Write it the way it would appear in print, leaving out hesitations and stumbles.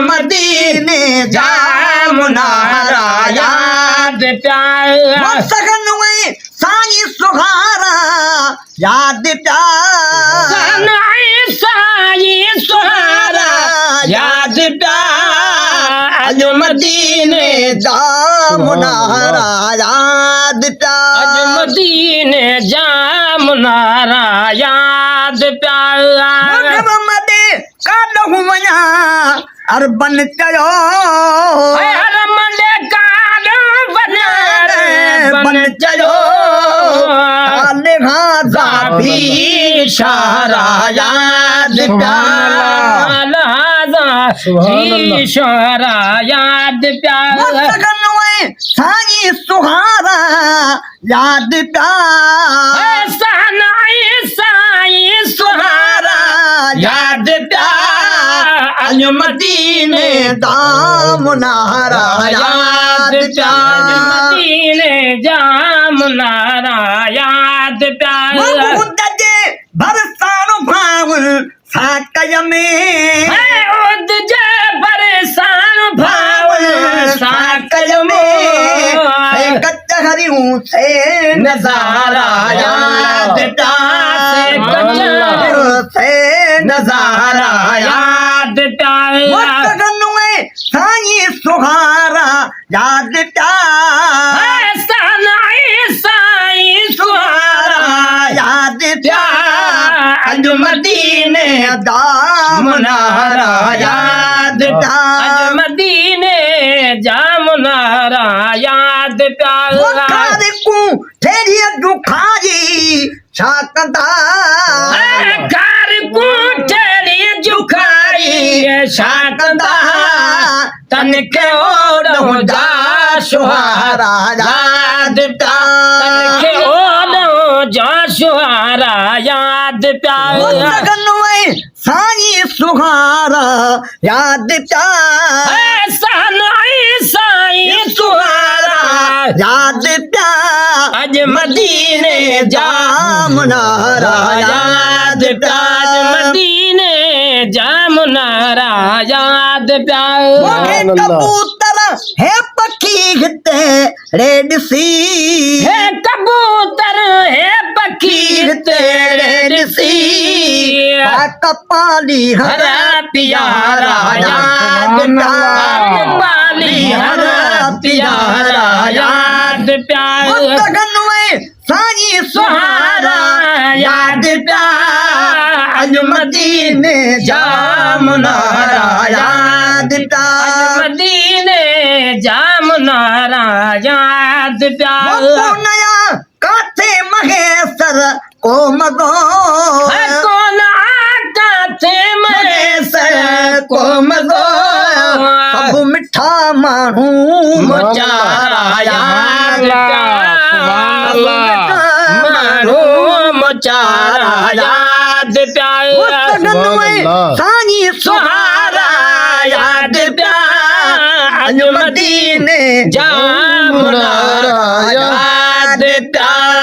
मदीने जामुनारा याद प्यारा सगन में साई सुहारा याद प्यारा साई सुहारा याद प्यारा मदीने जामुनारा याद प्यारा मदीने जामुनारा याद प्यारा अरबन चयो बन चयो भी शारा याद प्यारा शारा याद प्यारा साई सुहारा याद प्यारा साई सुहारा याद प्यारा मदीने जामुनारा याद प्यारा मदीने जामुनारा याद प्यारा बरसानो भावल साकय में उद जे बरसानो भावल साकय में कचहरी से नजारा याद प्यारा से नजारा याद प्यारा साई सुहारा याद प्यारा साई सुहारा याद प्यारा मदीने जामुनारा याद प्यारा मदीने जामुनारा याद प्यारा तेरी दुखारी शाकता शाकता तन के ओर जा सुहारा याद प्यारा के ओर जा सुहारा याद प्यारा साई सुहारा याद प्यारा साई सुहारा याद प्यारा अज मदीने जामुनारा याद प्यारा मदीने जामुनारा याद प्यारा कबूतर है पक्षी हिते रेड सी है कबूतर है पक्षी हिते रेड सी कपाली हरा प्यारा याद प्यारा कपाली हरा प्यारा याद प्यारा साई सुहारा याद प्यारा मदीने जामुनारा याद प्यारा मदीने जामुनारा याद प्यारा नया काथे महेश्वर को मगो कौन काथे महेश्वर को मगो सब मिठा मानू मचारा याद मानू मचारा याद प्यारा साई सुहारा याद प्यारा मदीने जामुनारा याद प्यारा।